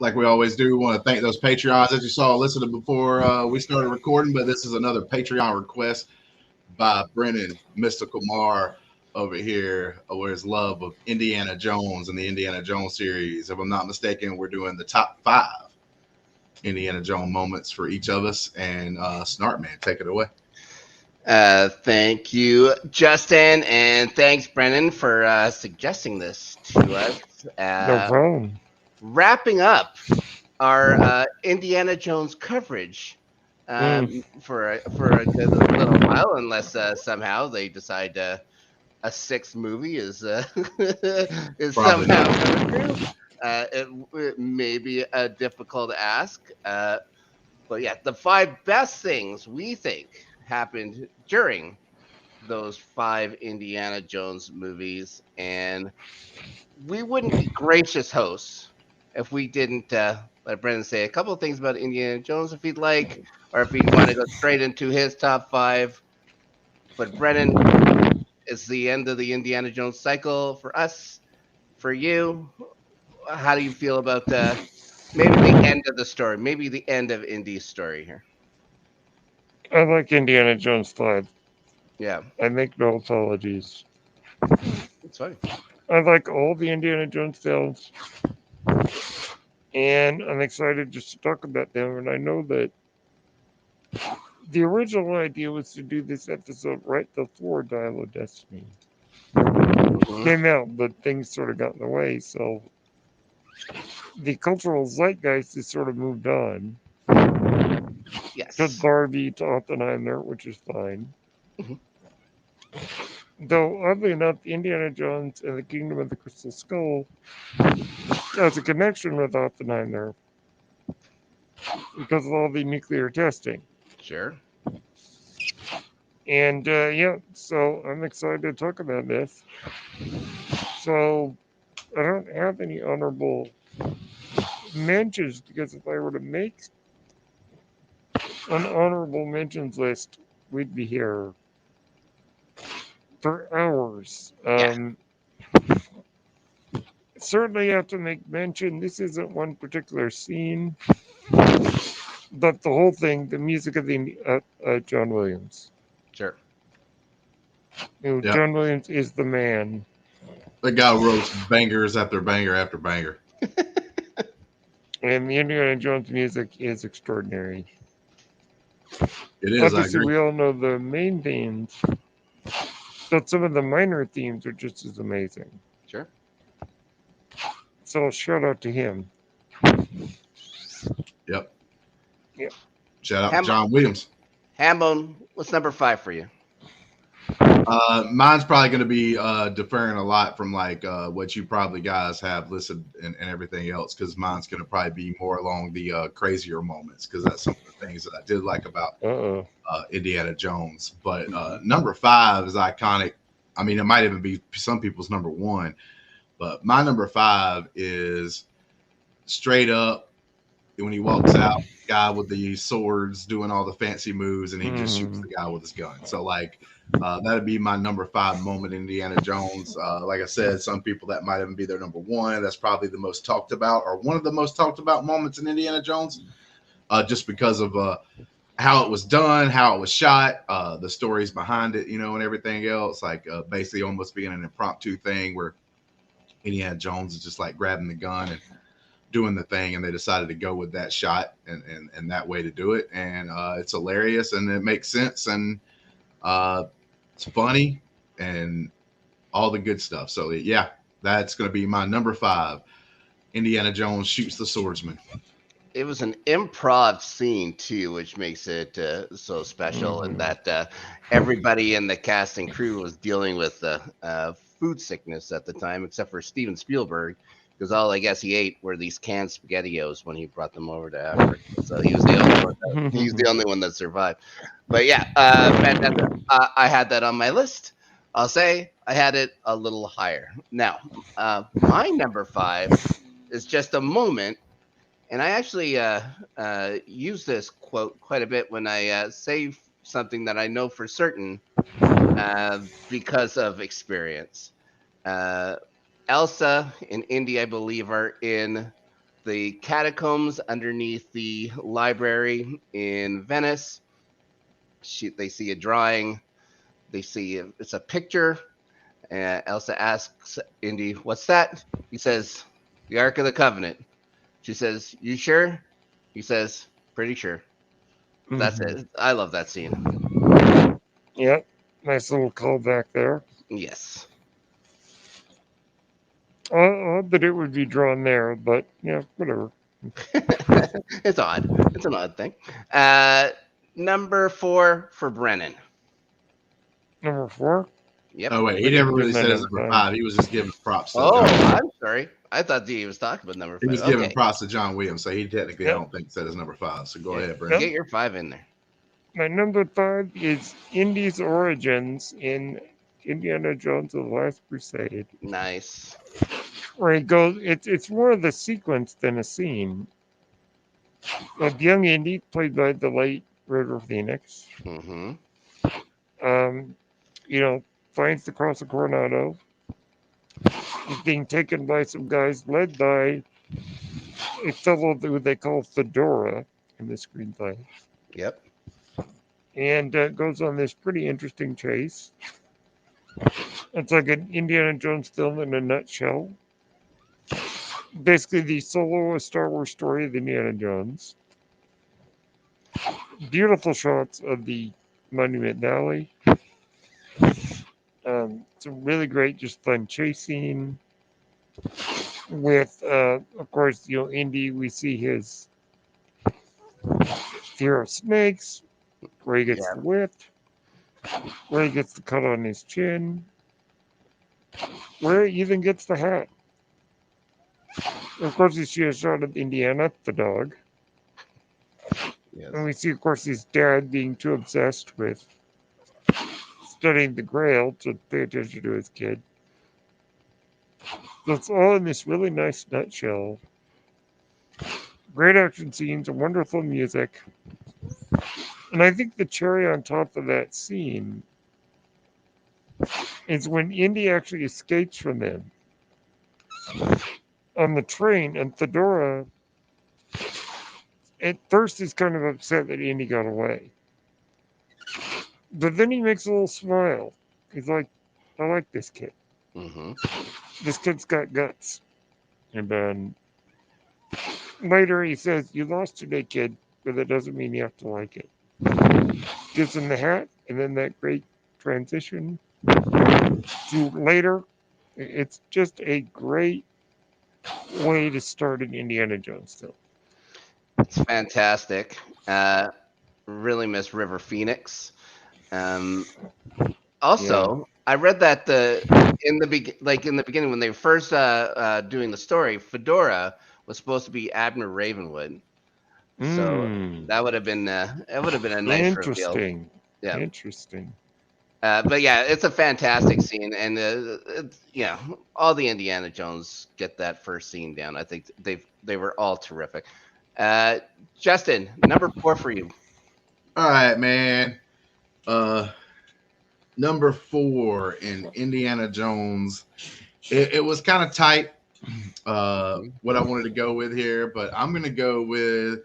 like we always do, we want to thank those Patreons that you saw listening before we started recording. But this is another Patreon request by Brennen Mystical Marr over here, with his love of Indiana Jones and the Indiana Jones series. If I'm not mistaken, we're doing the top 5 Indiana Jones moments for each of us. And Snart Man, take it away. Thank you, Justin, and thanks, Brennan, for suggesting this to us. No problem. Wrapping up our Indiana Jones coverage for a good little while, unless somehow they decide a sixth movie is is Probably somehow not. coming through. It may be a difficult ask, but yeah, the 5 best things we think happened during those 5 Indiana Jones movies, and we wouldn't be gracious hosts if we didn't let Brendan say a couple of things about Indiana Jones if he'd like, or if he'd want to go straight into his top 5. But Brennan, it's the end of the Indiana Jones cycle for us. For you, how do you feel about maybe the end of the story, maybe the end of Indy's story here? I like Indiana Jones 5. Yeah, I make no apologies. it's funny. I like all the Indiana Jones films, and I'm excited just to talk about them. And I know that the original idea was to do this episode right before Dial of Destiny Mm-hmm. came out, but things sort of got in the way. So the cultural zeitgeist has sort of moved on to Yes. Barbie, to Oppenheimer, which is fine. Mhm. Though, oddly enough, Indiana Jones and the Kingdom of the Crystal Skull has a connection with Oppenheimer because of all the nuclear testing. Sure. And yeah, so I'm excited to talk about this. So I don't have any honorable mentions because if I were to make an honorable mentions list, we'd be here for hours. Yeah. Certainly have to make mention. This isn't one particular scene, but the whole thing, the music of the John Williams. Sure. Yep. John Williams is the man. The guy wrote bangers after banger after banger. And the Indiana Jones music is extraordinary. It is, I Obviously, agree. we all know the main themes, but some of the minor themes are just as amazing. Sure. So, shout out to him. Yep. Yeah. Shout out to Ham- John Williams. Hambone, what's number 5 for you? Mine's probably going to be deferring a lot from like what you probably guys have listed and everything else, because mine's going to probably be more along the crazier moments, because that's some of the things that I did like about Uh-oh. Indiana Jones. But number 5 is iconic. I mean, it might even be some people's number 1, but my number 5 is straight up when he walks out, guy with the swords doing all the fancy moves, and he just shoots the guy with his gun. So like that'd be my number 5 moment in Indiana Jones. Like I said, some people that might even be their number 1. That's probably the most talked about, or one of the most talked about moments in Indiana Jones, just because of how it was done, how it was shot, the stories behind it, and everything else. Like basically almost being an impromptu thing where Indiana Jones is just like grabbing the gun and doing the thing, and they decided to go with that shot and that way to do it. And it's hilarious and it makes sense, and it's funny and all the good stuff. So yeah, that's going to be my number 5. Indiana Jones shoots the swordsman. It was an improv scene too, which makes it so special, and that everybody in the cast and crew was dealing with food sickness at the time, except for Steven Spielberg, because all I guess he ate were these canned SpaghettiOs when he brought them over to Africa. So he was the only one. He's the only one that survived. But yeah, fantastic. I had that on my list. I'll say I had it a little higher. Now, my number 5 is just a moment. And I actually use this quote quite a bit when I say something that I know for certain because of experience. Elsa and Indy, I believe, are in the catacombs underneath the library in Venice. They see a drawing. They see it's a picture. And Elsa asks Indy, "What's that?" He says, "The Ark of the Covenant." She says, "You sure?" He says, "Pretty sure." That's it. I love that scene. Yep. Nice little callback there. Yes. Odd that it would be drawn there, but yeah, whatever. It's odd. It's an odd thing. Number 4 for Brennen. Number 4. Yep. Oh wait, he We never didn't really give my said his number number five. 5. He was just giving props to Oh, John. I'm sorry. I thought he was talking about number 5. He was giving Okay. props to John Williams, so he technically, Yep. I don't think, said his number 5. So go Yeah. ahead, Brandon. Get your 5 in there. My number 5 is Indy's origins in Indiana Jones and the Last Crusade. Nice. Where he goes, it's more of the sequence than a scene. Of young Indy, played by the late River Phoenix, Mm-hmm. finds the Cross of Coronado. He's being taken by some guys led by a fellow who they call Fedora in the screenplay. Yep. And goes on this pretty interesting chase. It's like an Indiana Jones film in a nutshell. Basically, the solo Star Wars story of Indiana Jones. Beautiful shots of the Monument Valley. Some really great, just fun chase scene. With, of course, Indy, we see his fear of snakes, where he gets the whipped, where he gets the cut on his chin, where he even gets the hat. Of course, we see a shot of Indiana, the dog. Yes. And we see, of course, his dad being too obsessed with studying the Grail to pay attention to his kid. So it's all in this really nice nutshell. Great action scenes, wonderful music. And I think the cherry on top of that scene is when Indy actually escapes from them on the train, and Fedora at first is kind of upset that Indy got away. But then he makes a little smile. He's like, I like this kid. Mm-hmm. This kid's got guts. And then later he says, you lost today, kid, but that doesn't mean you have to like it. Gives him the hat, and then that great transition to later. It's just a great way to start an Indiana Jones film. It's fantastic. Really miss River Phoenix. Also, I read that in the beginning when they first doing the story, Fedora was supposed to be Abner Ravenwood. So that would have been a nice reveal. Interesting. Yeah. Interesting. But yeah, it's a fantastic scene, and all the Indiana Jones get that first scene down. I think they were all terrific. Justin, number 4 for you. All right, man. Number 4 in Indiana Jones. It was kind of tight. What I wanted to go with here, but I'm gonna go with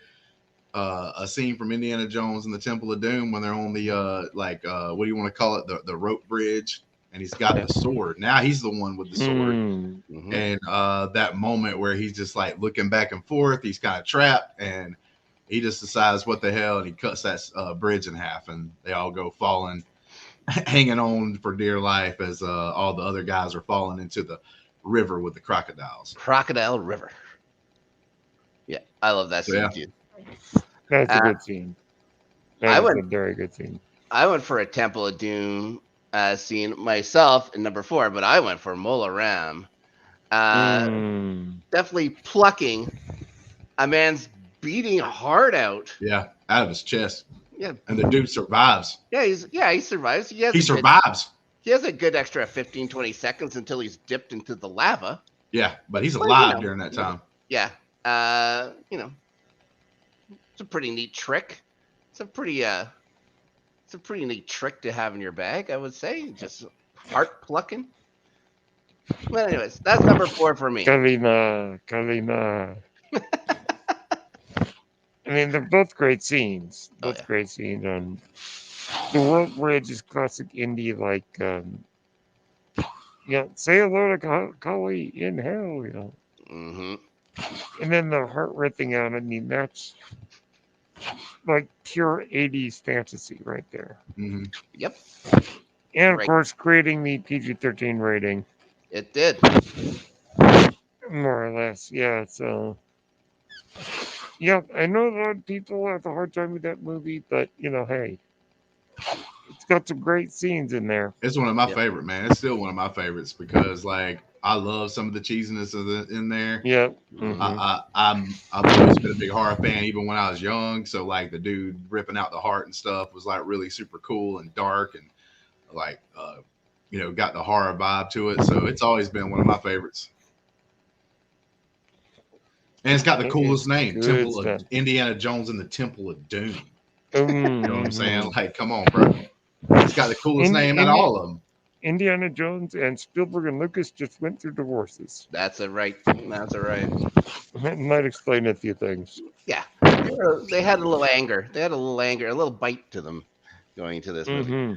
a scene from Indiana Jones and the Temple of Doom when they're on the what do you want to call it, the rope bridge, and he's got the sword. Now he's the one with the sword. Mm-hmm. And that moment where he's just like looking back and forth, he's kind of trapped, and he just decides what the hell, and he cuts that bridge in half, and they all go falling, hanging on for dear life as all the other guys are falling into the river with the crocodiles. Crocodile River. Yeah, I love that scene too. That's a good scene. That's a very good scene. I went for a Temple of Doom scene myself in number 4, but I went for Mola Ram. Definitely plucking a man's beating heart out. Yeah, out of his chest. Yeah, and the dude survives. Yeah, he survives. He survives. He has a good extra 15, 20 seconds until he's dipped into the lava. Yeah, but he's alive during that time. Yeah, it's a pretty neat trick. It's a pretty neat trick to have in your bag, I would say. Just heart plucking. But anyways, that's number 4 for me. Kalina. I mean, they're both great scenes. Oh Both yeah. great scenes. The World Bridge is classic indie, like, say hello to Kali in hell, Mm-hmm. And then the heart ripping out. I mean, that's like pure 80s fantasy right there. Mm-hmm. Yep. And of Right. course, creating the PG-13 rating, It did. more or less. Yeah. So, yeah, I know a lot of people have a hard time with that movie, but hey, it's got some great scenes in there. It's one of my Yep. favorite, man. It's still one of my favorites because like I love some of the cheesiness in there. Yeah. Mm-hmm. I've always been a big horror fan, even when I was young. So like the dude ripping out the heart and stuff was like really super cool and dark and like got the horror vibe to it. So it's always been one of my favorites. And it's got the It coolest is name, good Temple of stuff. Indiana Jones and the Temple of Doom. You know what I'm saying? Mm-hmm. Like, come on, bro. It's got the coolest name out of all of them. Indiana Jones and Spielberg and Lucas just went through divorces. That's a right. That's a right. That might explain a few things. Yeah. They had a little anger. They had a little anger, a little bite to them going into this movie. Mm-hmm.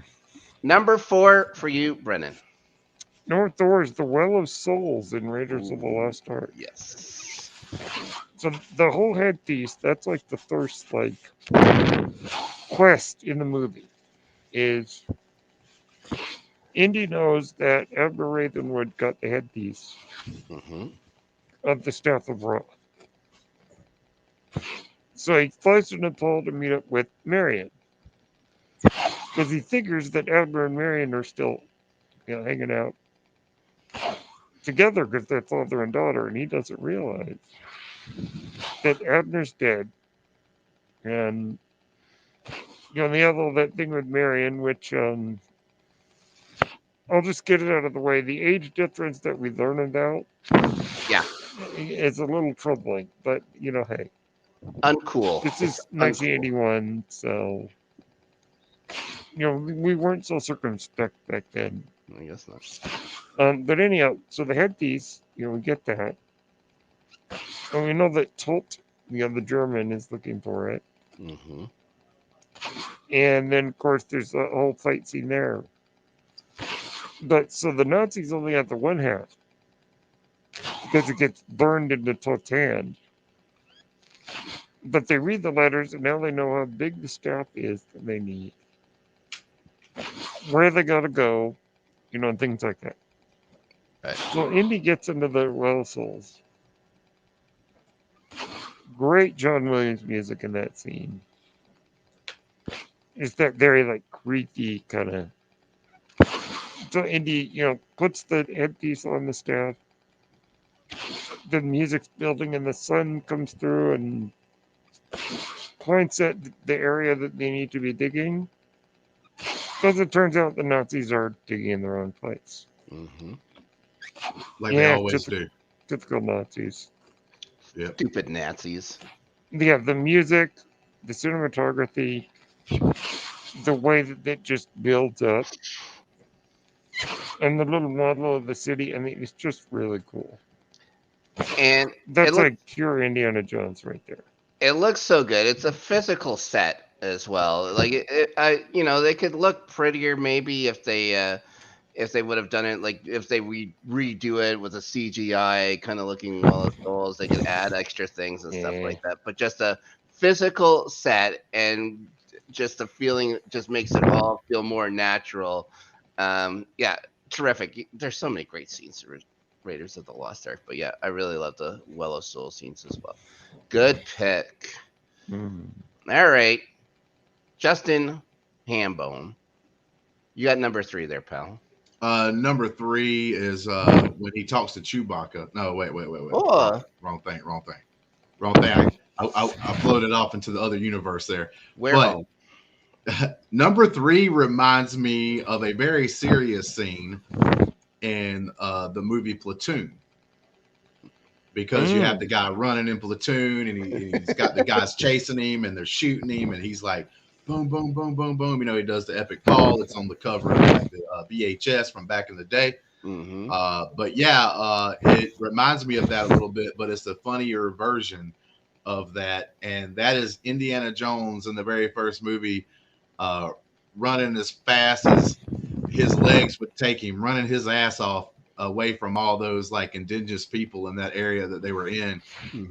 Number 4 for you, Brennan. North Thor is the Well of Souls in Raiders of the Ooh, Lost Ark. yes. So the whole headpiece, that's like the first quest in the movie, is Indy knows that Abner Ravenwood got the headpiece Mm-hmm. of the Staff of Ra. So he flies to Nepal to meet up with Marion. Because he figures that Abner and Marion are still hanging out together because they're father and daughter, and he doesn't realize that Abner's dead. And they have all that thing with Marion, which I'll just get it out of the way. The age difference that we learn about, Yeah. is a little troubling. But hey, Uncool. this It's is uncool. 1981, so we weren't so circumspect back then. I guess not. But anyhow, so the headpiece, we get that. And we know that Tolt, the German, is looking for it. Mm-hmm. And then, of course, there's a whole fight scene there. But so the Nazis only have the one half because it gets burned into Tolt's hand. But they read the letters and now they know how big the staff is that they need, where they got to go, and things like that. Right. So Indy gets into the Well Souls. Great John Williams music in that scene. It's that very creepy kind of. So Indy, puts the headpiece on the staff. The music's building and the sun comes through and points at the area that they need to be digging. Because it turns out the Nazis are digging in the wrong place. Mm-hmm. Like they always do. Typical Nazis. Yep. Stupid Nazis. Yeah, the music, the cinematography, the way that it just builds up, and the little model of the city. I mean, it's just really cool. And That's like pure Indiana Jones right there. it looks so good. It's a physical set as well. Like they could look prettier maybe if they would have done it like if they redo it with a CGI kind of looking Well of Souls. They could add extra things and stuff like that. But just a physical set and just the feeling just makes it all feel more natural. Yeah, terrific. There's so many great scenes in Raiders of the Lost Ark, but yeah, I really love the Well of Souls scenes as well. Good pick. Mm. All right, Justin Hambone, you got number 3 there, pal. Number 3 is when he talks to Chewbacca. No, wait. Oh. Wrong thing. I floated off into the other universe there. Home? Number 3 reminds me of a very serious scene in the movie Platoon. Because you have the guy running in Platoon and he's got the guys chasing him and they're shooting him and he's like, boom, boom, boom, boom, boom. He does the epic fall. It's on the cover of the VHS from back in the day. Mm-hmm. But yeah, it reminds me of that a little bit, but it's a funnier version of that, and that is Indiana Jones in the very first movie, uh, running as fast as his legs would take him, running his ass off away from all those like indigenous people in that area that they were in,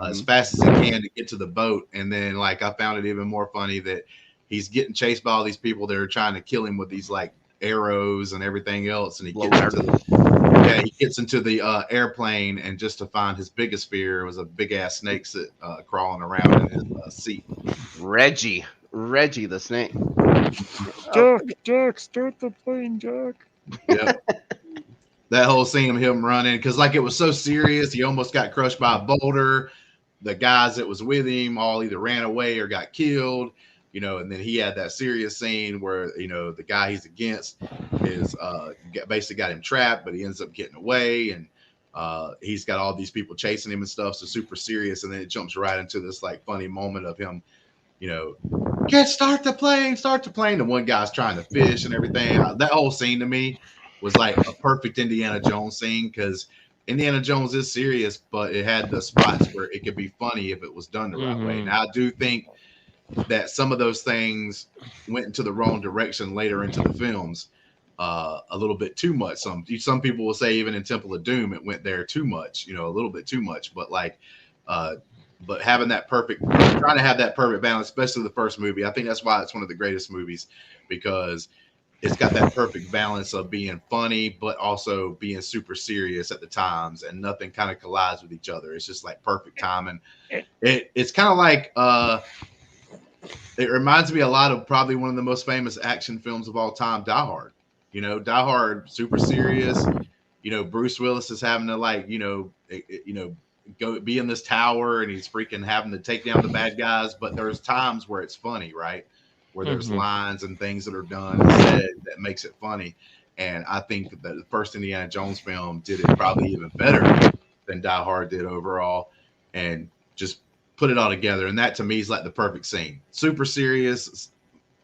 as fast as he can to get to the boat. And then like I found it even more funny that he's getting chased by all these people that are trying to kill him with these like arrows and everything else, and he gets into the airplane, and just to find his biggest fear was a big ass snake crawling around in his seat. Reggie the snake. Jack, start the plane, Jack. Yep. That whole scene of him running, because like it was so serious, he almost got crushed by a boulder. The guys that was with him all either ran away or got killed, and then he had that serious scene where the guy he's against is basically got him trapped, but he ends up getting away, and he's got all these people chasing him and stuff, so super serious. And then it jumps right into this like funny moment of him, can't start the plane. The one guy's trying to fish and everything. That whole scene to me was like a perfect Indiana Jones scene, because Indiana Jones is serious, but it had the spots where it could be funny if it was done the right way. Now I do think that some of those things went into the wrong direction later into the films, a little bit too much. Some people will say even in Temple of Doom it went there too much, a little bit too much. But like, but having that trying to have that perfect balance, especially the first movie, I think that's why it's one of the greatest movies, because it's got that perfect balance of being funny but also being super serious at the times, and nothing kind of collides with each other. It's just like perfect timing. It's kind of like it reminds me a lot of probably one of the most famous action films of all time, Die Hard. Die Hard, super serious. Bruce Willis is having to like go be in this tower, and he's freaking having to take down the bad guys, but there's times where it's funny, right? Where there's lines and things that are done and said that makes it funny. And I think that the first Indiana Jones film did it probably even better than Die Hard did overall, and just put it all together. And that to me is like the perfect scene. Super serious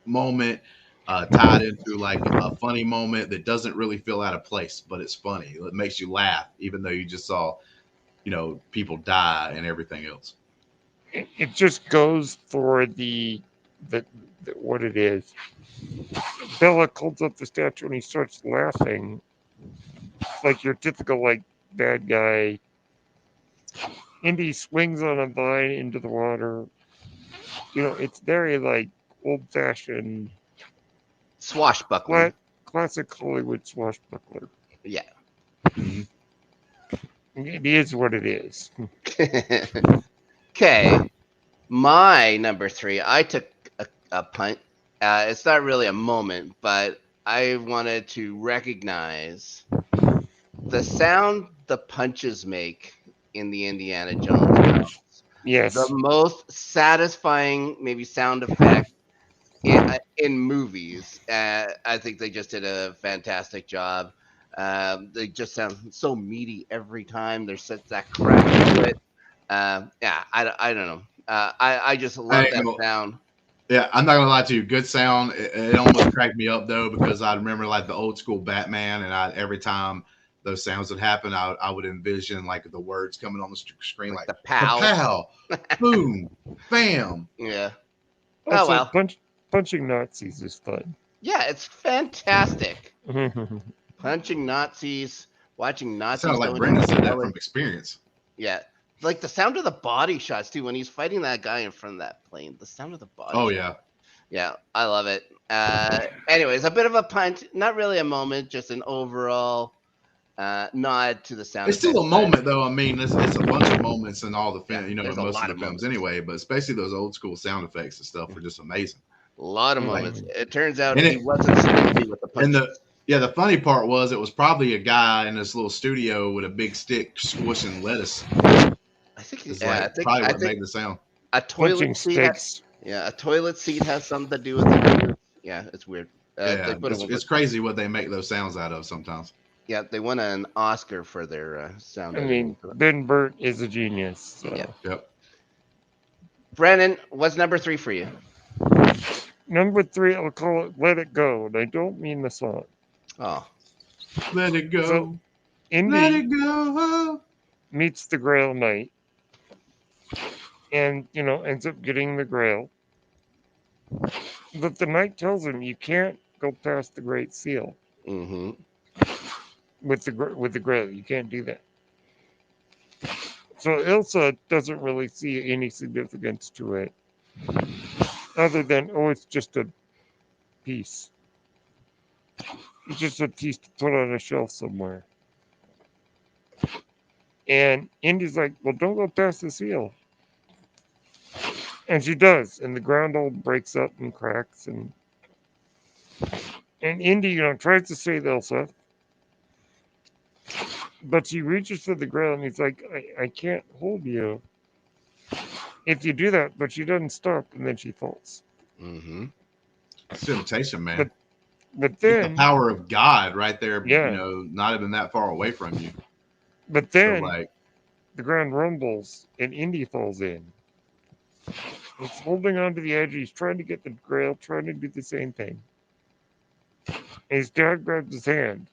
moment, tied into like a funny moment that doesn't really feel out of place, but it's funny. It makes you laugh, even though you just saw, people die and everything else. It just goes for the what it is. Bella holds up the statue and he starts laughing. It's like your typical like bad guy. Indy swings on a vine into the water. It's very like old fashioned Swashbuckler. Classic Hollywood swashbuckler. Yeah. It is what it is. Okay. My number 3, I took a punt. It's not really a moment, but I wanted to recognize the sound the punches make in the Indiana Jones films. Yes. The most satisfying, maybe, sound effect in movies. I think they just did a fantastic job. They just sound so meaty every time. There's such that crack to it. I don't know. I just love that sound. Yeah, I'm not gonna lie to you. Good sound. It almost cracked me up though, because I remember like the old school Batman, and every time those sounds would happen, I would envision like the words coming on the screen, like the pow, boom, bam. Yeah. Also, well, punching Nazis is fun. Yeah, it's fantastic. Punching Nazis, watching Nazis. Sounds like Brennan said that from experience. Yeah. Like the sound of the body shots too, when he's fighting that guy in front of that plane. The sound of the body. Oh shot. Yeah, I love it. Anyways, a bit of a punt, not really a moment, just an overall nod to the sound. It's still a moment though. I mean, it's a bunch of moments in all the film, in most of the films anyway. But especially those old school sound effects and stuff were just amazing. A lot of moments. It turns out he wasn't squeaky with the punch. And the funny part was it was probably a guy in this little studio with a big stick squishing lettuce. I think probably what made the sound. A toilet seat. A toilet seat has something to do with it. Yeah, it's weird. It's crazy what they make those sounds out of sometimes. Yeah, they won an Oscar for their sound. I mean, Ben Burtt is a genius. So. Yeah. Yep. Brennan, what's number 3 for you? Number 3, I'll call it "Let It Go," and I don't mean the song. Oh, let it go. Let Indy it go. meets the Grail Knight and, ends up getting the Grail. But the Knight tells him you can't go past the Great Seal Mm-hmm. with the Grail. You can't do that. So Ilsa doesn't really see any significance to it, other than, oh, it's just a piece. It's just a piece to put on a shelf somewhere. And Indy's like, well, don't go past the seal. And she does, and the ground all breaks up and cracks, and Indy, tries to save Elsa, but she reaches for the Grail, and he's like, I can't hold you if you do that, but she doesn't stop, and then she falls. Mm-hmm. It's temptation, man. But Get the then, power of God right there, yeah, not even that far away from you. but So then like, the ground rumbles, and Indy falls in. He's holding on to the edge. He's trying to get the Grail, trying to do the same thing. And his dad grabs his hand.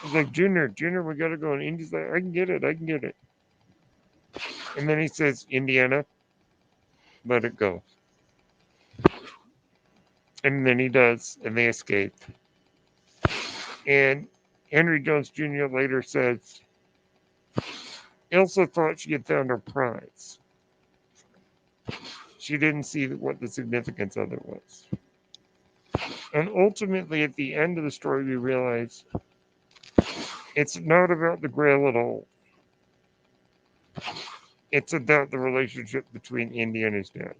He's like, Junior, we gotta go. And Indy's like, I can get it. And then he says, Indiana, let it go. And then he does, and they escape. And Henry Jones Jr. later says, Ilsa thought she had found her prize. She didn't see what the significance of it was. And ultimately, at the end of the story, we realize it's not about the Grail at all. It's about the relationship between Indy and his dad.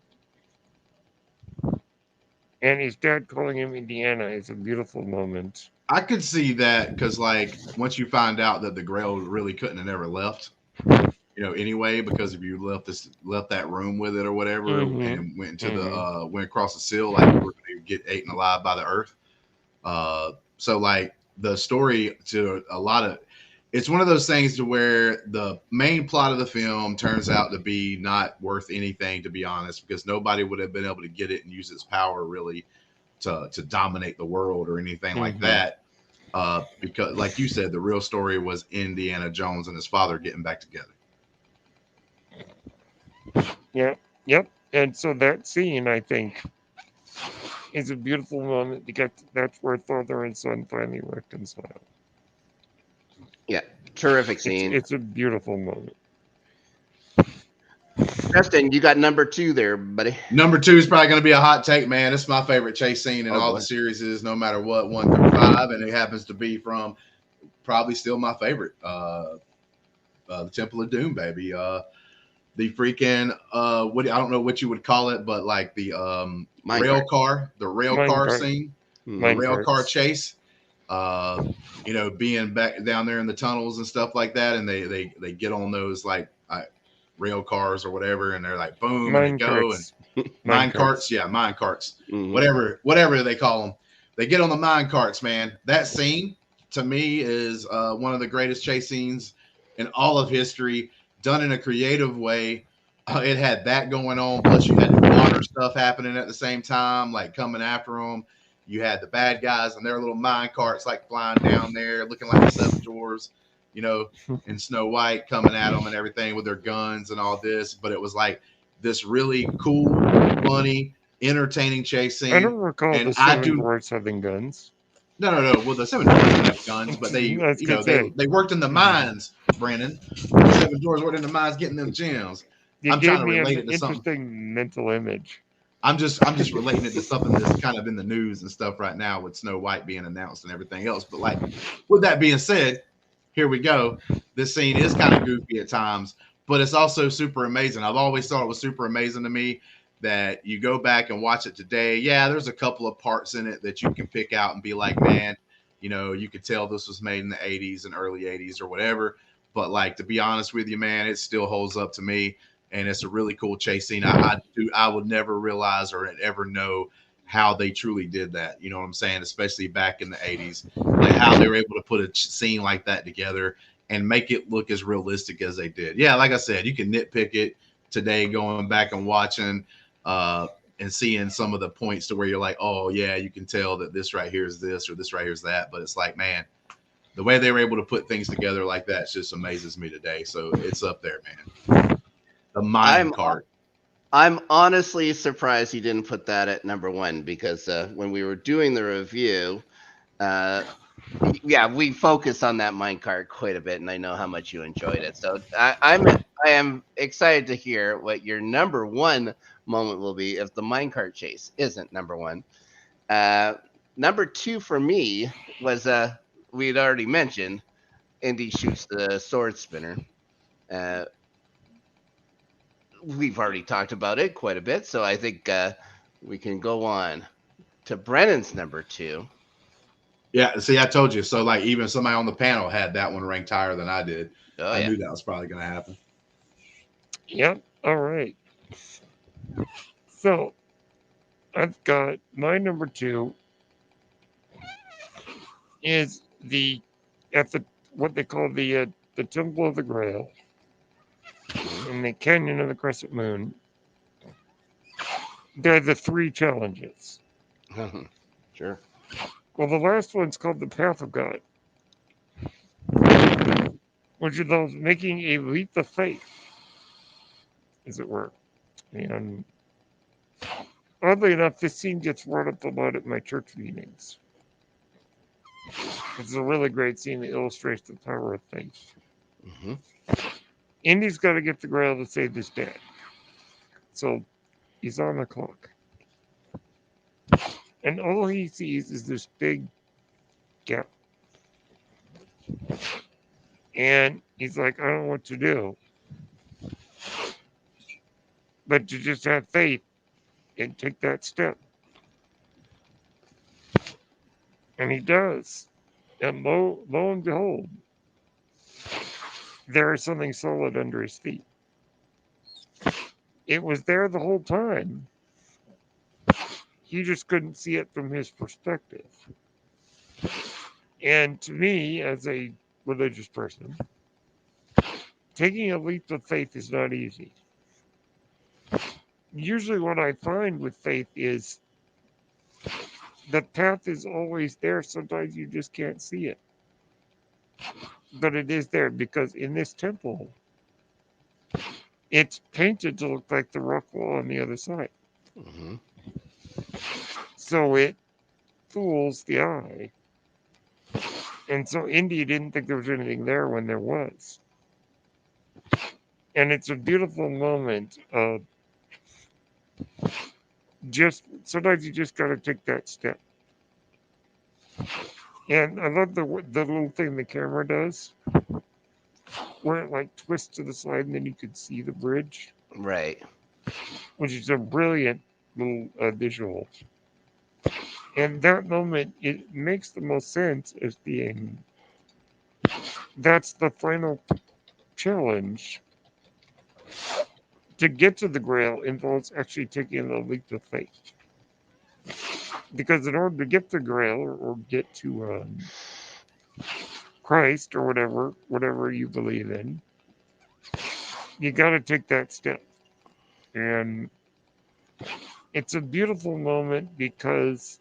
And his dad calling him Indiana is a beautiful moment. I could see that because like once you find out that the Grail really couldn't have never left, anyway, because if you left that room with it or whatever, and went into went across the seal, like you were going to get eaten alive by the earth. So like the story to a lot of, it's one of those things to where the main plot of the film turns out to be not worth anything, to be honest, because nobody would have been able to get it and use its power really to dominate the world or anything like that. Because like you said, the real story was Indiana Jones and his father getting back together. Yep. And so that scene, I think, is a beautiful moment because that's where father and son finally reconcile. Yeah, terrific scene. It's a beautiful moment. Justin, you got number 2 there, buddy. Number 2 is probably going to be a hot take, man. It's my favorite chase scene in all the series, no matter what, 1 through 5, and it happens to be from probably still my favorite, the Temple of Doom, baby. The freaking I don't know what you would call it, but like the rail car scene, the rail car chase. Being back down there in the tunnels and stuff like that, and they get on those like rail cars or whatever, and they're like boom, and they go and mine carts, whatever they call them. They get on the mine carts, man. That scene to me is one of the greatest chase scenes in all of history, done in a creative way. It had that going on, plus you had the water stuff happening at the same time, like coming after them. You had the bad guys and their little mine carts like flying down there, looking like the Seven Dwarfs, and Snow White coming at them and everything with their guns and all this. But it was like this really cool, funny, entertaining chase scene. I don't recall the Seven Dwarfs having guns. No. Well, the Seven Dwarfs didn't have guns, but they worked in the mines, Brandon. The Seven Dwarfs worked in the mines getting them gems. I'm trying to relate it to something. Interesting mental image. I'm just relating it to something that's kind of in the news and stuff right now with Snow White being announced and everything else. But like, with that being said, here we go. This scene is kind of goofy at times, but it's also super amazing. I've always thought it was super amazing to me that you go back and watch it today. Yeah, there's a couple of parts in it that you can pick out and be like, man, you could tell this was made in the 80s and early 80s or whatever. But like, to be honest with you, man, it still holds up to me. And it's a really cool chase scene. I would never realize or ever know how they truly did that. You know what I'm saying? Especially back in the 80s, like how they were able to put a scene like that together and make it look as realistic as they did. Yeah, like I said, you can nitpick it today going back and watching and seeing some of the points to where you're like, oh, yeah, you can tell that this right here is this or this right here is that. But it's like, man, the way they were able to put things together like that just amazes me today. So it's up there, man. The mine cart. I'm honestly surprised you didn't put that at number one, because when we were doing the review, yeah, we focused on that minecart quite a bit, and I know how much you enjoyed it. So I am excited to hear what your number one moment will be if the minecart chase isn't number one. Number two for me was we had already mentioned Indy shoots the sword spinner. We've already talked about it quite a bit, so I think we can go on to Brennan's number two. Yeah, see, I told you. So, like, even somebody on the panel had that one ranked higher than I did. Oh, I yeah. knew that was probably going to happen. Yep. All right. So I've got my number two is at the what they call the Temple of the Grail in the Canyon of the Crescent Moon. They're the three challenges. Sure. Well, the last one's called the Path of God, which is those making a leap of faith, as it were. And oddly enough, this scene gets brought up a lot at my church meetings. It's a really great scene that illustrates the power of faith. Mm-hmm. Indy's got to get the Grail to save his dad. So he's on the clock. And all he sees is this big gap. And he's like, I don't know what to do. But to just have faith and take that step. And he does. And lo and behold, there is something solid under his feet. It was there the whole time. He just couldn't see it from his perspective. And to me, as a religious person, taking a leap of faith is not easy. Usually what I find with faith is the path is always there. Sometimes you just can't see it. But it is there because in this temple, it's painted to look like the rock wall on the other side. Mm-hmm. So it fools the eye. And so Indy didn't think there was anything there when there was. And it's a beautiful moment of just sometimes you just got to take that step. And I love the little thing the camera does where it like twists to the side and then you could see the bridge. Right. Which is a brilliant little visual. And that moment, it makes the most sense as being that's the final challenge. To get to the Grail involves actually taking a leap of faith. Because in order to get the Grail or get to Christ or whatever you believe in, you got to take that step. And it's a beautiful moment because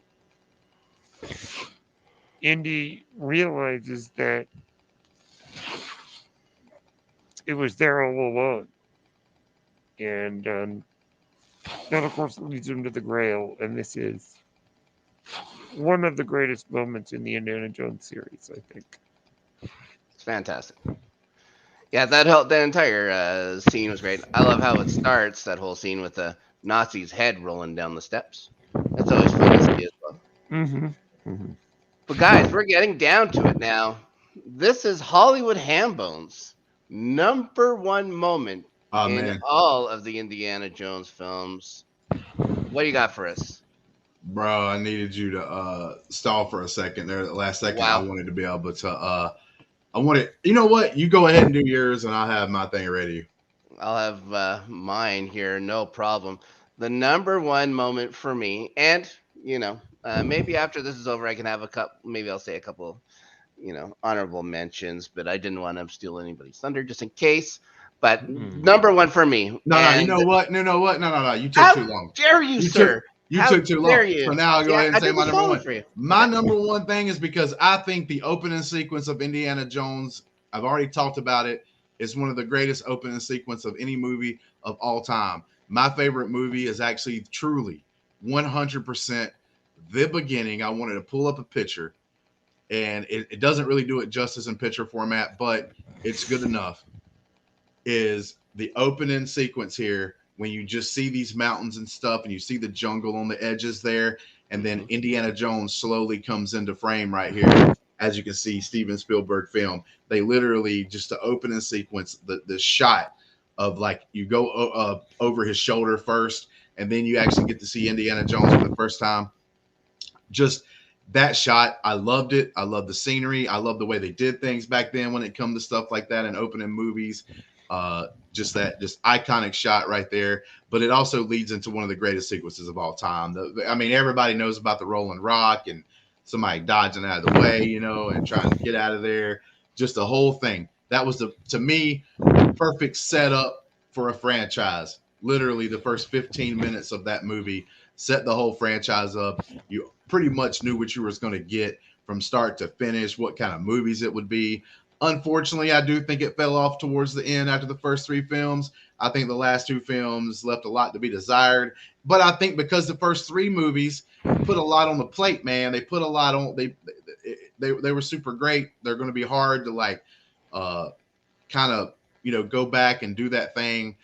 Indy realizes that it was there all along. And that, of course, leads him to the Grail. And this is one of the greatest moments in the Indiana Jones series, I think. It's fantastic. Yeah, that entire scene was great. I love how it starts, that whole scene with the Nazi's head rolling down the steps. That's always fun to see as well. Mm-hmm. Mm-hmm. But guys, we're getting down to it now. This is Hollywood Hambone's number one moment in all of the Indiana Jones films. What do you got for us? Bro, I needed you to stall for a second there. The last second, wow. I wanted to be able to you know what? You go ahead and do yours, and I'll have my thing ready. I'll have mine here, no problem. The number one moment for me, and maybe after this is over, I can have a couple. Maybe I'll say a couple, honorable mentions. But I didn't want to steal anybody's thunder, just in case. But number one for me. No, you know what? No. You took too long. How dare you, sir? You How took too dare long. you? So now I'll go Yeah, ahead and I say did my the number song one. for you. My number one thing is because I think the opening sequence of Indiana Jones, I've already talked about it, is one of the greatest opening sequence of any movie of all time. My favorite movie is actually truly 100% the beginning. I wanted to pull up a picture, and it doesn't really do it justice in picture format, but it's good enough. Is the opening sequence here when you just see these mountains and stuff, and you see the jungle on the edges there, and then Indiana Jones slowly comes into frame right here. As you can see, Steven Spielberg film. They literally just the opening sequence, the shot of like you go over his shoulder first, and then you actually get to see Indiana Jones for the first time. Just that shot, I loved it. I love the scenery. I love the way they did things back then when it comes to stuff like that and opening movies. Just iconic shot right there. But it also leads into one of the greatest sequences of all time. I mean, everybody knows about the Rolling Rock and somebody dodging out of the way, you know, and trying to get out of there. Just the whole thing. That was to me, the perfect setup for a franchise. Literally, the first 15 minutes of that movie set the whole franchise up. You pretty much knew what you were going to get from start to finish, what kind of movies it would be. Unfortunately, I do think it fell off towards the end after the first three films. I think the last two films left a lot to be desired. But I think because the first three movies put a lot on the plate, man, they put a lot on. They were super great. They're going to be hard to like kind of go back and do that thing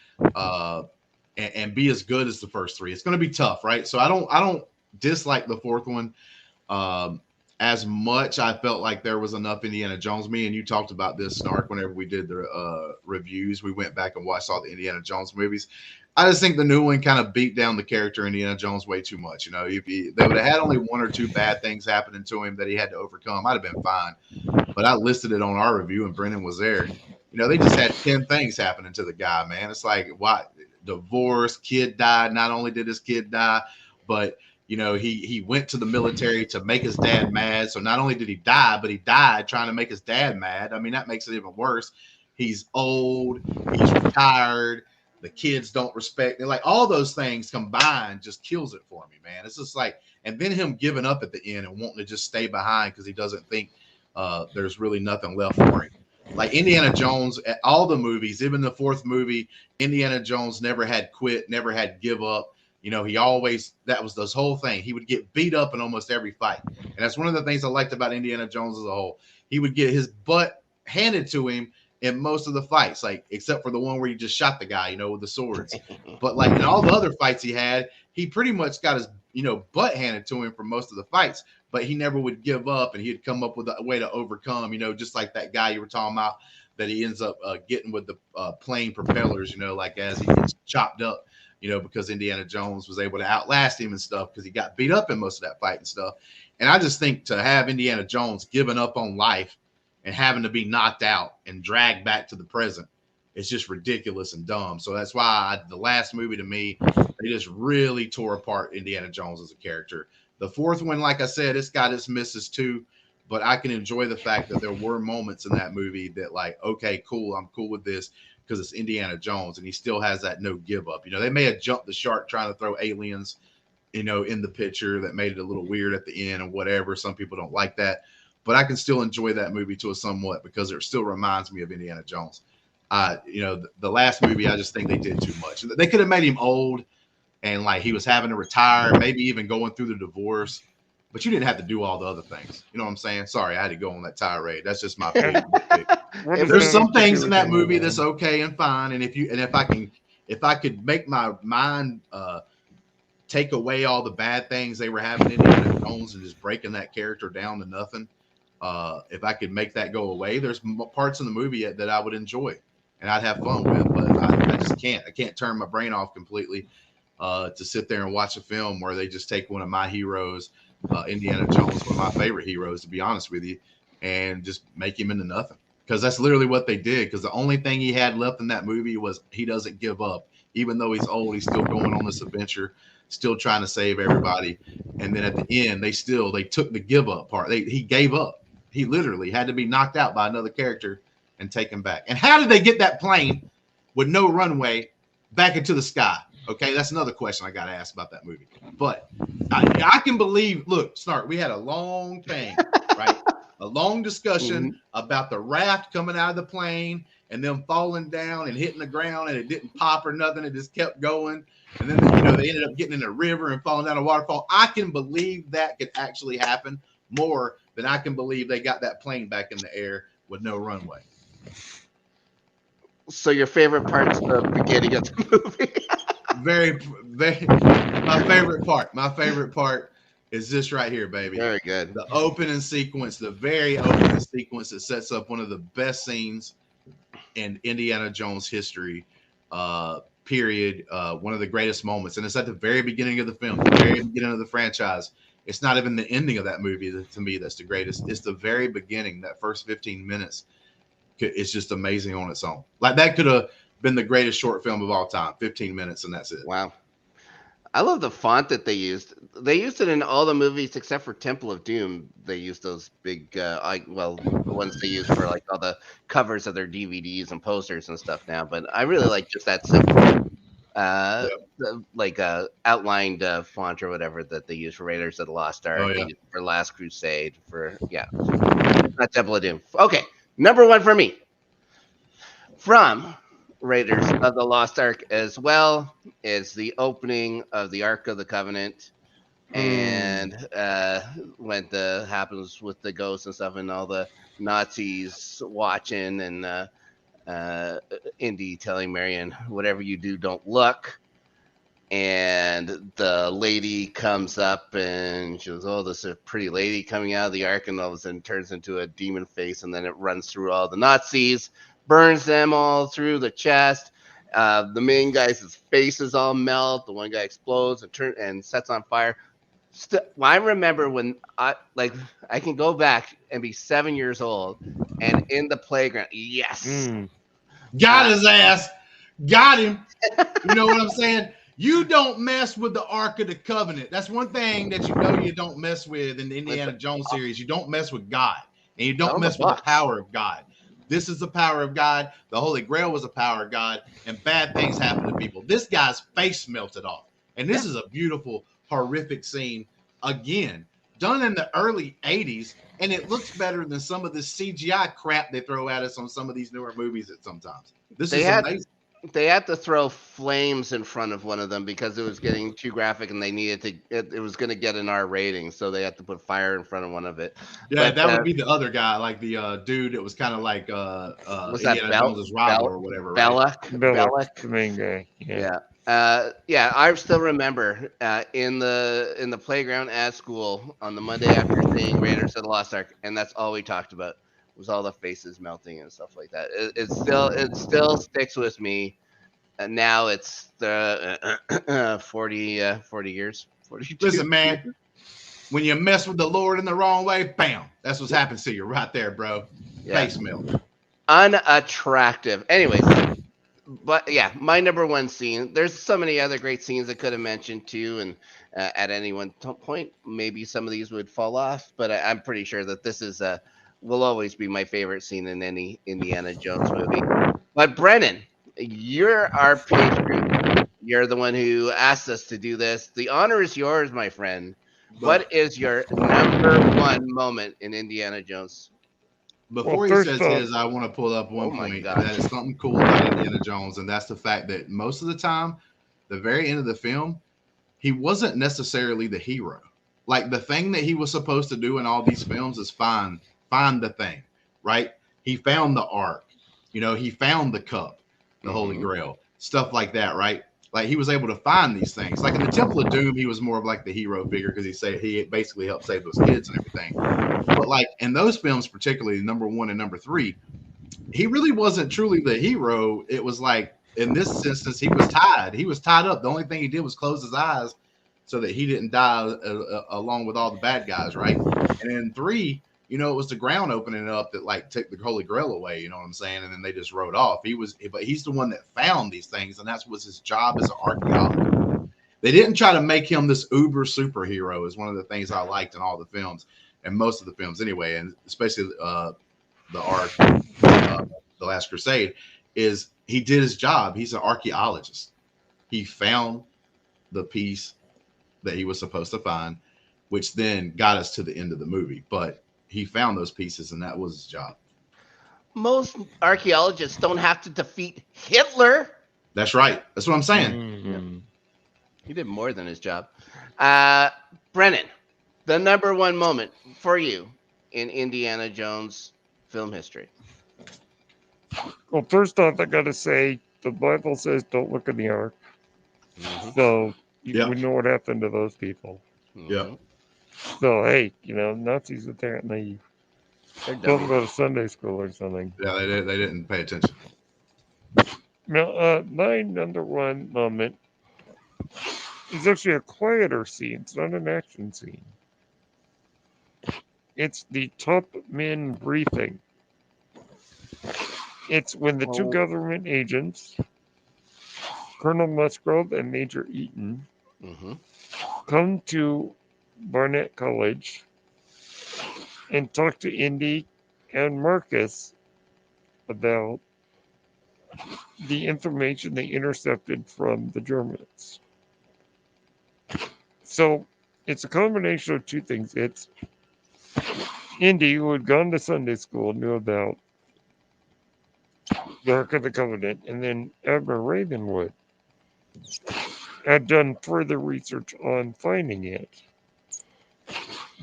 and be as good as the first three. It's going to be tough, right? So I don't dislike the fourth one. As much I felt like there was enough Indiana Jones. Me and you talked about this, Snark, whenever we did the reviews. We went back and watched all the Indiana Jones movies. I just think the new one kind of beat down the character Indiana Jones way too much. If they would have had only one or two bad things happening to him that he had to overcome, I'd have been fine. But I listed it on our review, and Brennan was there. They just had 10 things happening to the guy, man. It's like, why? Divorce, kid died. Not only did his kid die, but he went to the military to make his dad mad. So not only did he die, but he died trying to make his dad mad. I mean, that makes it even worse. He's old. He's retired. The kids don't respect it. Like all those things combined just kills it for me, man. It's just like, and then him giving up at the end and wanting to just stay behind because he doesn't think there's really nothing left for him. Like Indiana Jones, all the movies, even the fourth movie, Indiana Jones never had quit, never had give up. He always, that was this whole thing. He would get beat up in almost every fight. And that's one of the things I liked about Indiana Jones as a whole. He would get his butt handed to him in most of the fights, like except for the one where he just shot the guy, with the swords. But like in all the other fights he had, he pretty much got his, butt handed to him for most of the fights, but he never would give up and he'd come up with a way to overcome, just like that guy you were talking about that he ends up getting with the plane propellers, like as he gets chopped up. Because Indiana Jones was able to outlast him and stuff because he got beat up in most of that fight and stuff. And I just think to have Indiana Jones giving up on life and having to be knocked out and dragged back to the present, it's just ridiculous and dumb. So that's why the last movie to me, they just really tore apart Indiana Jones as a character. The fourth one, like I said, it's got its misses too, but I can enjoy the fact that there were moments in that movie that like, okay, cool, I'm cool with this. Because it's Indiana Jones and he still has that no give up. They may have jumped the shark trying to throw aliens, in the picture that made it a little weird at the end and whatever. Some people don't like that, but I can still enjoy that movie to a somewhat because it still reminds me of Indiana Jones. The last movie, I just think they did too much. They could have made him old and like he was having to retire, maybe even going through the divorce. But you didn't have to do all the other things. You know what I'm saying? Sorry, I had to go on that tirade. That's just my opinion. There's some things in that movie that's okay and fine. And if I could make my mind take away all the bad things they were having in Indiana Jones and just breaking that character down to nothing, if I could make that go away, there's parts in the movie that I would enjoy and I'd have fun with. But I just can't. I can't turn my brain off completely to sit there and watch a film where they just take one of my heroes. Indiana Jones, one of my favorite heroes, to be honest with you, and just make him into nothing. Because that's literally what they did. Because the only thing he had left in that movie was he doesn't give up. Even though he's old, he's still going on this adventure, still trying to save everybody. And then at the end, they took the give up part. He gave up. He literally had to be knocked out by another character and taken back. And how did they get that plane with no runway back into the sky? Okay, that's another question I got to ask about that movie. But I can believe. Look, Snark, we had a long thing, right? A long discussion about the raft coming out of the plane and them falling down and hitting the ground, and it didn't pop or nothing. It just kept going. And then, they ended up getting in a river and falling down a waterfall. I can believe that could actually happen more than I can believe they got that plane back in the air with no runway. So your favorite parts of the beginning of the movie? Very, my favorite part is this right here, baby. Very good. The opening sequence, the very opening sequence that sets up one of the best scenes in Indiana Jones history, period. One of the greatest moments. And it's at the very beginning of the film, the very beginning of the franchise. It's not even the ending of that movie to me that's the greatest. It's the very beginning, that first 15 minutes. It's just amazing on its own. Like, that could have been the greatest short film of all time. 15 minutes and that's it. Wow. I love the font that they used. They used it in all the movies except for Temple of Doom. They used those big, the ones they use for like all the covers of their DVDs and posters and stuff now. But I really like just that simple, outlined font or whatever that they use for Raiders of the Lost Ark, for Last Crusade, not Temple of Doom. Okay, number one for me. From Raiders of the Lost Ark as well is the opening of the Ark of the Covenant, and when the happens with the ghosts and stuff, and all the Nazis watching, and Indy telling Marion, "Whatever you do, don't look." And the lady comes up and she goes, "Oh, this is a pretty lady coming out of the Ark," and all of a sudden turns into a demon face, and then it runs through all the Nazis. Burns them all through the chest. The main guy's faces all melt. The one guy explodes and sets on fire. I remember when I can go back and be 7 years old, and in the playground, got his ass, got him. You know what I'm saying? You don't mess with the Ark of the Covenant. That's one thing that you don't mess with in the Indiana Jones series. You don't mess with God, and you don't mess with the power of God. This is the power of God. The Holy Grail was the power of God, and bad things happen to people. This guy's face melted off, and this is a beautiful, horrific scene. Again, done in the early 80s, and it looks better than some of the CGI crap they throw at us on some of these newer movies at sometimes. This is amazing. They had to throw flames in front of one of them because it was getting too graphic, and they needed to. It was going to get an R rating, so they had to put fire in front of one of it. Yeah, that would be the other guy, like the dude that was kind of like was that Jones's rival or whatever. Belloc, the main guy. Yeah. I still remember in the playground at school on the Monday after seeing Raiders of the Lost Ark, and that's all we talked about. Was all the faces melting and stuff like that. It still sticks with me. And now it's the 40 years. 42. Listen, man, when you mess with the Lord in the wrong way, bam, that's what happens to you right there, bro. Face melt. Unattractive. Anyways, but yeah, my number one scene. There's so many other great scenes I could have mentioned too, and at any one point, maybe some of these would fall off. But I'm pretty sure that this is will always be my favorite scene in any Indiana Jones movie. But Brennan, you're our patron. You're the one who asked us to do this. The honor is yours, my friend. What is your number one moment in Indiana Jones? Before he says his, I want to pull up one point that is something cool about Indiana Jones, and that's the fact that most of the time, the very end of the film, he wasn't necessarily the hero. Like, the thing that he was supposed to do in all these films is find the thing, right? He found the Ark, he found the cup, the Holy Grail, stuff like that, right? Like, he was able to find these things. Like in the Temple of Doom, he was more of like the hero figure because he basically helped save those kids and everything. But like in those films, particularly number 1 and number 3, he really wasn't truly the hero. It was like, in this instance, he was tied. He was tied up. The only thing he did was close his eyes so that he didn't die along with all the bad guys, right? And in 3, it was the ground opening up that like took the Holy Grail away, you know what I'm saying? And then they just rode off. But he's the one that found these things, and that was his job as an archaeologist. They didn't try to make him this uber superhero, is one of the things I liked in all the films, and most of the films anyway, and especially the Ark, The Last Crusade, is he did his job. He's an archaeologist. he found the piece that he was supposed to find, which then got us to the end of the movie. But he found those pieces, and that was his job. Most archaeologists don't have to defeat Hitler. That's right. That's what I'm saying. Mhm. He did more than his job. Brennan, the number one moment for you in Indiana Jones film history. Well, first off, I got to say, the Bible says don't look in the ark. Mm-hmm. So Yep. we know what happened to those people. Yep. So, hey, Nazis apparently They're don't dumb. go to Sunday school or something. Yeah, they didn't pay attention. Now, my number one moment is actually a quieter scene. It's not an action scene. It's the top men briefing. It's when the two government agents, Colonel Musgrove and Major Eaton, Mm-hmm. come to Barnett College and talk to Indy and Marcus about the information they intercepted from the Germans. So it's a combination of two things. It's Indy, who had gone to Sunday school, knew about the Ark of the Covenant, and then Admiral Ravenwood had done further research on finding it.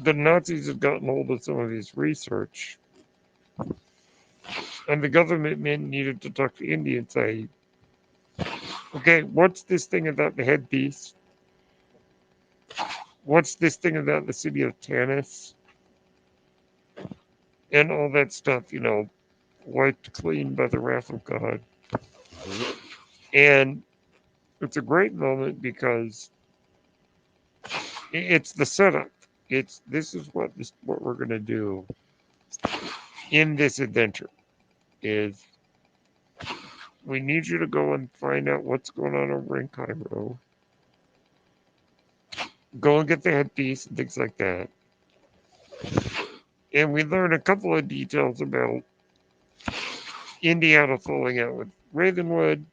The Nazis had gotten hold of some of his research, and the government men needed to talk to Indy and say, okay, what's this thing about the headpiece? What's this thing about the city of Tanis? And all that stuff, wiped clean by the wrath of God. Mm-hmm. And it's a great moment because it's the setup. This is what we're gonna do in this adventure is we need you to go and find out what's going on over in Cairo. Go and get the headpiece and things like that. And we learn a couple of details about Indiana falling out with Ravenwood.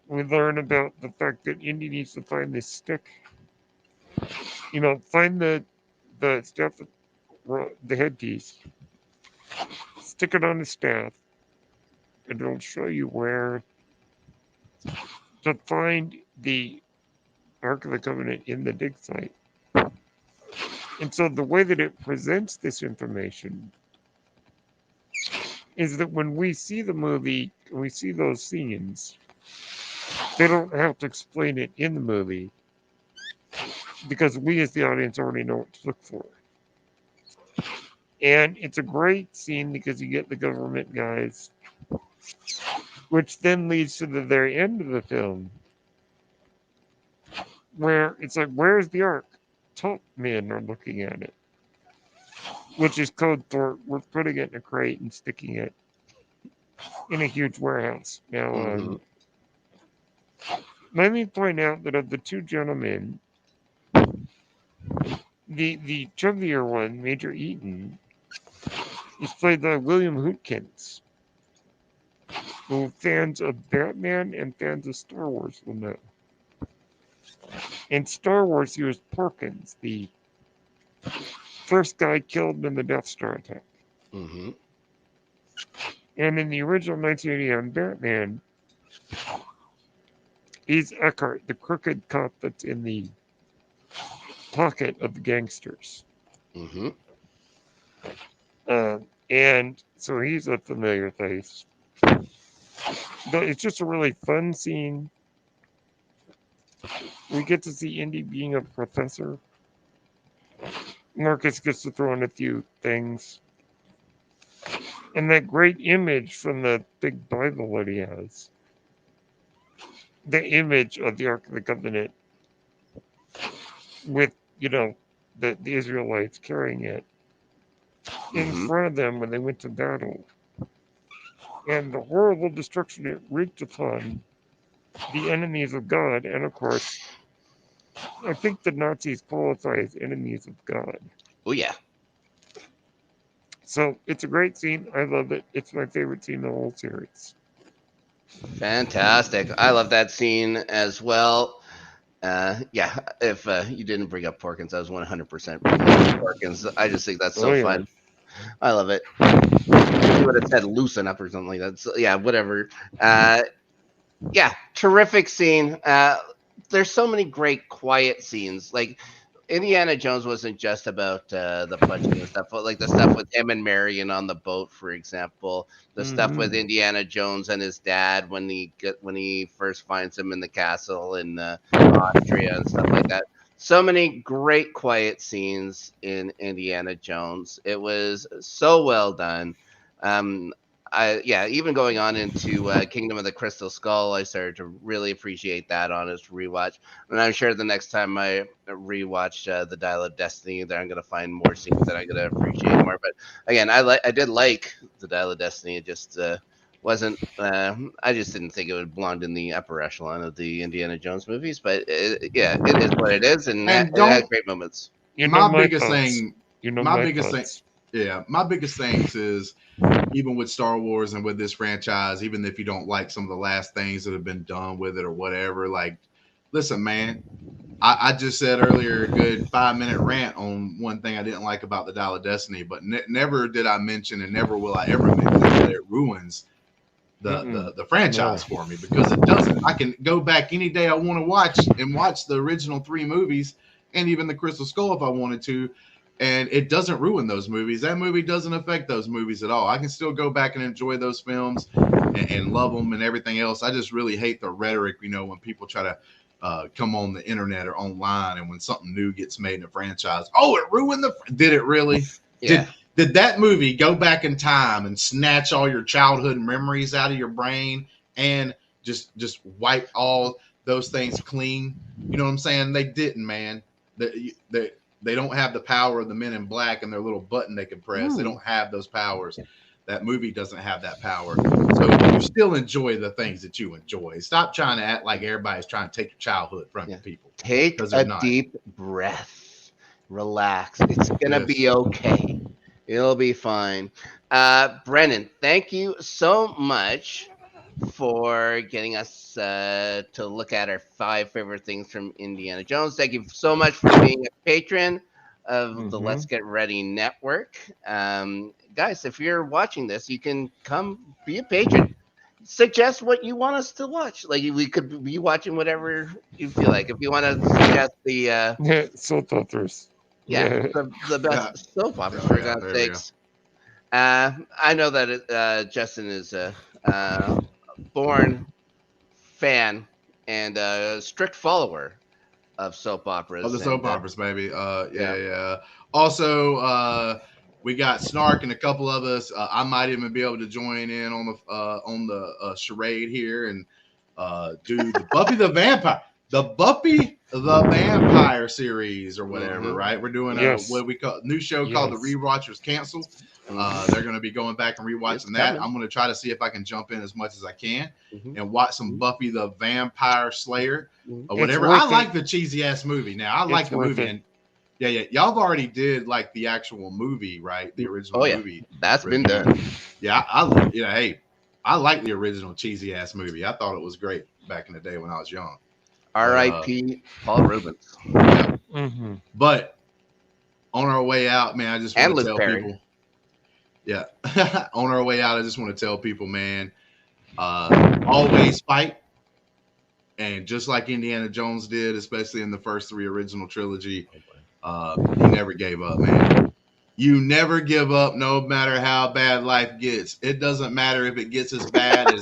We learn about the fact that Indy needs to find this stick. Find the stuff, the headpiece, stick it on the staff, and it'll show you where to find the Ark of the Covenant in the dig site. And so the way that it presents this information is that when we see the movie, we see those scenes, they don't have to explain it in the movie because we as the audience already know what to look for. And it's a great scene because you get the government guys, which then leads to the very end of the film, where it's like, where's the Ark? Top men are looking at it, which is code for we're putting it in a crate and sticking it in a huge warehouse. Now, Mm-hmm. let me point out that of the two gentlemen, the chubbier one, Major Eaton, is played by William Hootkins, who fans of Batman and fans of Star Wars will know. In Star Wars, he was Porkins, the first guy killed in the Death Star attack. Mm-hmm. And in the original 1989 Batman, he's Eckhart, the crooked cop that's in the pocket of the gangsters. Mm-hmm. And so he's a familiar face. But it's just a really fun scene. We get to see Indy being a professor. Marcus gets to throw in a few things. And that great image from the big Bible that he has. The image of the Ark of the Covenant with, the Israelites carrying it in Mm-hmm. front of them when they went to battle. And the horrible destruction it wreaked upon the enemies of God. And of course, I think the Nazis qualify as enemies of God. Oh yeah. So it's a great scene. I love it. It's my favorite scene in the whole series. Fantastic. I love that scene as well. Yeah, if you didn't bring up Porkins, I was 100% bringing up Porkins. I just think that's so Oh, yeah. fun. I love it. You would have said loosen up or something like that. So, yeah, whatever. Yeah, terrific scene. There's so many great quiet scenes. Like Indiana Jones wasn't just about the punching and stuff, but like the stuff with him and Marion on the boat, for example. The stuff with Indiana Jones and his dad when he first finds him in the castle in Austria and stuff like that. So many great quiet scenes in Indiana Jones. It was so well done. Um, even going on into Kingdom of the Crystal Skull, I started to really appreciate that on its rewatch. And I'm sure the next time I rewatch the Dial of Destiny, that I'm going to find more scenes that I'm going to appreciate more. But again, I did like the Dial of Destiny. It just wasn't. I just didn't think it would belong in the upper echelon of the Indiana Jones movies. But it is what it is, and And it had don't great moments. You know my my biggest thoughts. thing, You know my my biggest thing, thoughts. yeah, my biggest things is even with Star Wars and with this franchise, even if you don't like some of the last things that have been done with it or whatever, like, listen, man, I just said earlier a good 5 minute rant on one thing I didn't like about the Dial of Destiny, but never did I mention and never will I ever mention that it ruins the franchise for me, because it doesn't. I can go back any day I want to watch the original 3 movies and even the Crystal Skull if I wanted to, and it doesn't ruin those movies. That movie doesn't affect those movies at all. I can still go back and enjoy those films and love them and everything else. I just really hate the rhetoric, when people try to come on the internet or online, and when something new gets made in a franchise, oh, it ruined did it really? Yeah. Did that movie go back in time and snatch all your childhood memories out of your brain and just wipe all those things clean? You know what I'm saying? They didn't, man. They don't have the power of the Men in Black and their little button they can press. They don't have those powers. That movie doesn't have that power. So you still enjoy the things that you enjoy. Stop trying to act like everybody's trying to take your childhood from you, people. Take a deep breath. Relax. It's going to be okay. It'll be fine. Brennan, thank you so much for getting us to look at our 5 favorite things from Indiana Jones. Thank you so much for being a patron of the Let's Get Ready Network. Guys, if you're watching this, you can come be a patron. Suggest what you want us to watch. Like, we could be watching whatever you feel like. If you want to suggest the soap operas. the best soap operas, for God's sakes. I know that Justin is a born fan and a strict follower of soap operas. Of the soap operas, baby. Yeah. Also, we got Snark and a couple of us. I might even be able to join in on the charade here and do the Buffy the Vampire series or whatever, right? We're doing what we call new show called The Rewatchers Cancel. They're going to be going back and rewatching that. I'm going to try to see if I can jump in as much as I can and watch some Buffy the Vampire Slayer or whatever. I like the cheesy ass movie. Now I like the movie, and y'all have already did like the actual movie, right? The original movie that's been done. Yeah, hey, I like the original cheesy ass movie. I thought it was great back in the day when I was young. R.I.P. Paul Rubens. But on our way out, man, I just want to tell people. Yeah. On our way out, I just want to tell people, man, always fight. And just like Indiana Jones did, especially in the first 3 original trilogy, he never gave up, man. You never give up no matter how bad life gets. It doesn't matter if it gets as bad as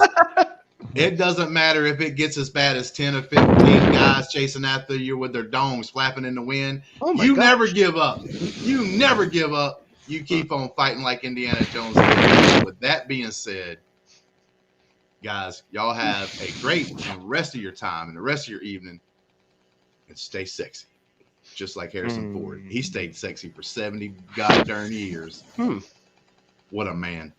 10 or 15 guys chasing after you with their dongs flapping in the wind. You never give up. You never give up. You keep on fighting like Indiana Jones did. With that being said, guys, y'all have a great rest of your time and the rest of your evening, and stay sexy. Just like Harrison Ford. He stayed sexy for 70 goddamn years. What a man.